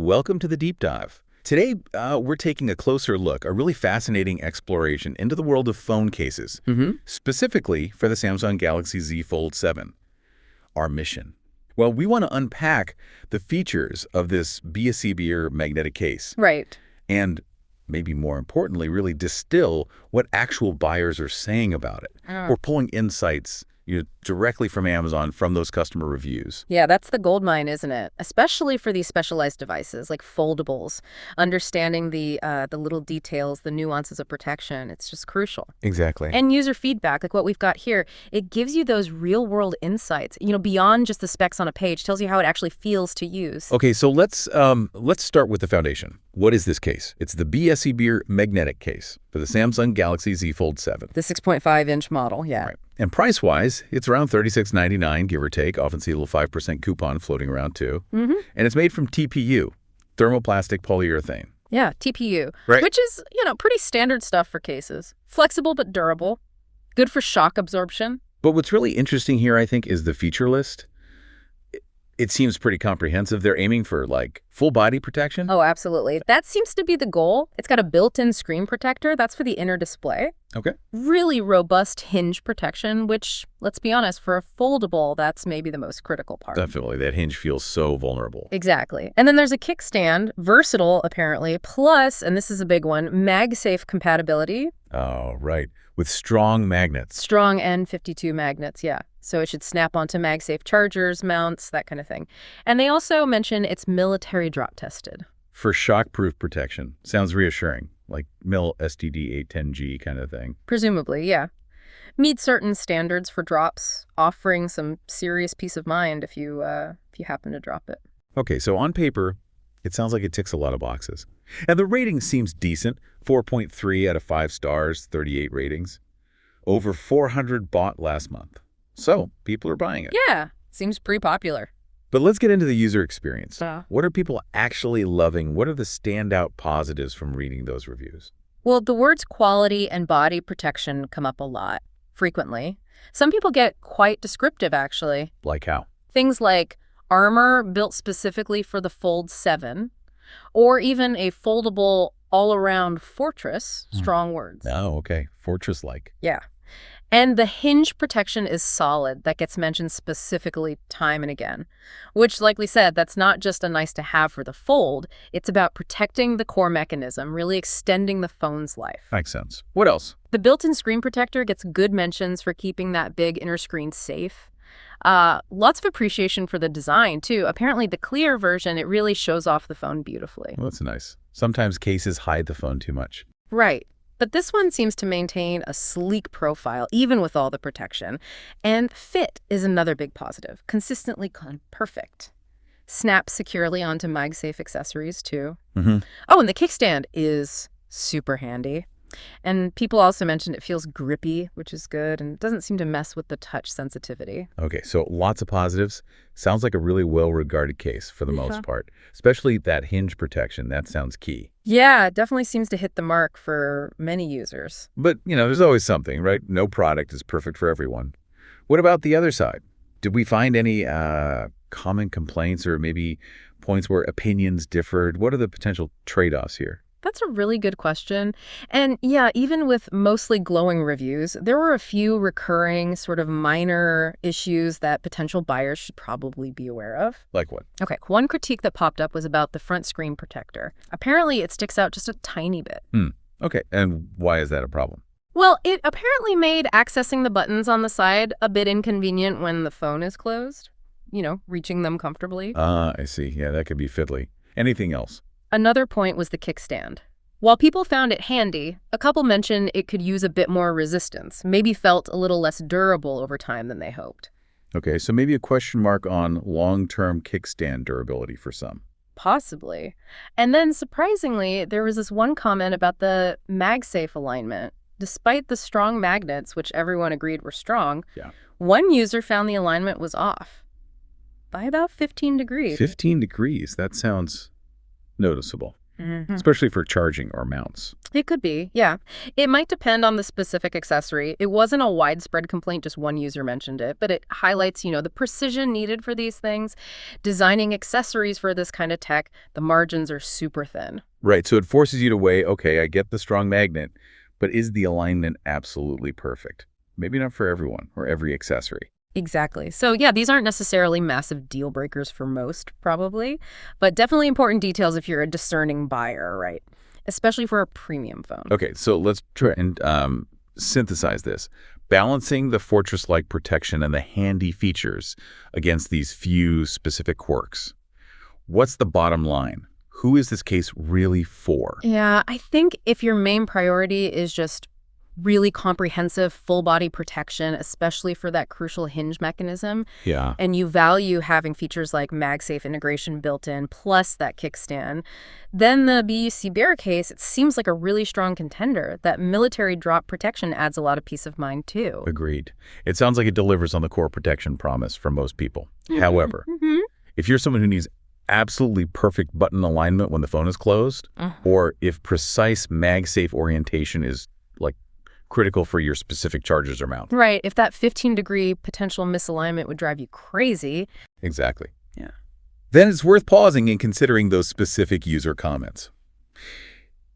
welcome to the Deep Dive. Today, we're taking a closer look, a really fascinating exploration into the world of phone cases, specifically for the Samsung Galaxy Z Fold 7. Our mission. Well, we want to unpack the features of this BSC magnetic case. Right. And maybe more importantly, really distill what actual buyers are saying about it. We're pulling insights directly from Amazon from those customer reviews. Yeah, that's the gold mine, isn't it? Especially for these specialized devices like foldables. Understanding the little details, the nuances of protection, it's just crucial. Exactly. And user feedback, like what we've got here, it gives you those real-world insights, beyond just the specs on a page, tells you how it actually feels to use. Okay, so let's start with the foundation. What is this case? It's the BSC magnetic case for the Samsung Galaxy Z Fold 7. The 6.5-inch model, yeah. Right. And price-wise, it's around $36.99, give or take. Often see a little 5% coupon floating around, too. And it's made from TPU, thermoplastic polyurethane. Yeah, TPU, right. Which is, pretty standard stuff for cases. Flexible but durable, good for shock absorption. But what's really interesting here, I think, is the feature list. It seems pretty comprehensive. They're aiming for, full body protection. Oh, absolutely. That seems to be the goal. It's got a built-in screen protector. That's for the inner display. Okay. Really robust hinge protection, which, let's be honest, for a foldable, that's maybe the most critical part. Definitely. That hinge feels so vulnerable. Exactly. And then there's a kickstand, versatile, apparently, plus, and this is a big one, MagSafe compatibility. Oh, right. With strong magnets. Strong N52 magnets, yeah. So it should snap onto MagSafe chargers, mounts, that kind of thing. And they also mention it's military drop tested. For shock-proof protection. Sounds reassuring, like MIL STD 810G kind of thing. Presumably, yeah. Meet certain standards for drops, offering some serious peace of mind if you happen to drop it. Okay, so on paper, it sounds like it ticks a lot of boxes. And the rating seems decent. 4.3 out of 5 stars, 38 ratings. Over 400 bought last month. So, people are buying it. Yeah, seems pretty popular. But let's get into the user experience. What are people actually loving? What are the standout positives from reading those reviews? Well, the words quality and body protection come up a lot, frequently. Some people get quite descriptive, actually. Like how? Things like armor built specifically for the Fold 7, or even a foldable all-around fortress, strong words. Oh, okay. Fortress-like. Yeah. And the hinge protection is solid. That gets mentioned specifically time and again. Which, like we said, that's not just a nice to have for the Fold. It's about protecting the core mechanism, really extending the phone's life. Makes sense. What else? The built-in screen protector gets good mentions for keeping that big inner screen safe. Lots of appreciation for the design, too. Apparently, the clear version, it really shows off the phone beautifully. Well, that's nice. Sometimes cases hide the phone too much. Right. But this one seems to maintain a sleek profile, even with all the protection. And fit is another big positive. Consistently perfect. Snaps securely onto MagSafe accessories, too. Oh, and the kickstand is super handy. And people also mentioned it feels grippy, which is good, and doesn't seem to mess with the touch sensitivity. Okay, so lots of positives. Sounds like a really well-regarded case for the most part, especially that hinge protection. That sounds key. Yeah, it definitely seems to hit the mark for many users. But, there's always something, right? No product is perfect for everyone. What about the other side? Did we find any common complaints or maybe points where opinions differed? What are the potential trade-offs here? That's a really good question. And yeah, even with mostly glowing reviews, there were a few recurring sort of minor issues that potential buyers should probably be aware of. Like what? Okay, one critique that popped up was about the front screen protector. Apparently, it sticks out just a tiny bit. Okay, and why is that a problem? Well, it apparently made accessing the buttons on the side a bit inconvenient when the phone is closed. Reaching them comfortably. I see. Yeah, that could be fiddly. Anything else? Another point was the kickstand. While people found it handy, a couple mentioned it could use a bit more resistance, maybe felt a little less durable over time than they hoped. Okay, so maybe a question mark on long-term kickstand durability for some. Possibly. And then, surprisingly, there was this one comment about the MagSafe alignment. Despite the strong magnets, which everyone agreed were strong, one user found the alignment was off by about 15 degrees. 15 degrees? That sounds noticeable. especially for charging or mounts. It could be, yeah. It might depend on the specific accessory. It wasn't a widespread complaint, just one user mentioned it, but it highlights, the precision needed for these things. Designing accessories for this kind of tech, the margins are super thin. Right, so it forces you to weigh, okay, I get the strong magnet, but is the alignment absolutely perfect? Maybe not for everyone or every accessory. Exactly. So yeah, these aren't necessarily massive deal breakers for most, probably, but definitely important details if you're a discerning buyer, right? Especially for a premium phone. Okay, so let's try and synthesize this. Balancing the fortress-like protection and the handy features against these few specific quirks. What's the bottom line? Who is this case really for? Yeah, I think if your main priority is just really comprehensive full-body protection, especially for that crucial hinge mechanism, Yeah. and you value having features like MagSafe integration built in, plus that kickstand, then the BUC Bear case, it seems like a really strong contender. That military drop protection adds a lot of peace of mind, too. Agreed. It sounds like it delivers on the core protection promise for most people. However, if you're someone who needs absolutely perfect button alignment when the phone is closed, or if precise MagSafe orientation is critical for your specific chargers or mount. Right. If that 15-degree potential misalignment would drive you crazy. Exactly. Yeah. Then it's worth pausing and considering those specific user comments.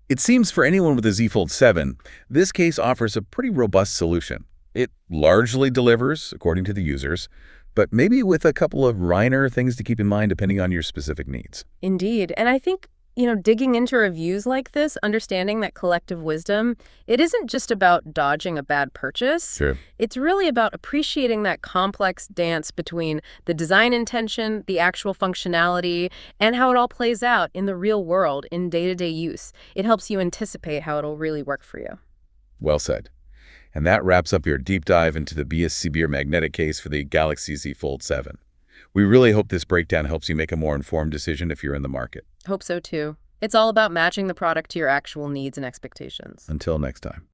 It seems for anyone with a Z Fold 7, this case offers a pretty robust solution. It largely delivers, according to the users, but maybe with a couple of minor things to keep in mind depending on your specific needs. Indeed. And I think digging into reviews like this, understanding that collective wisdom, it isn't just about dodging a bad purchase. Sure. It's really about appreciating that complex dance between the design intention, the actual functionality, and how it all plays out in the real world in day-to-day use. It helps you anticipate how it'll really work for you. Well said. And that wraps up your deep dive into the BSC Beer magnetic case for the Galaxy Z Fold 7. We really hope this breakdown helps you make a more informed decision if you're in the market. Hope so, too. It's all about matching the product to your actual needs and expectations. Until next time.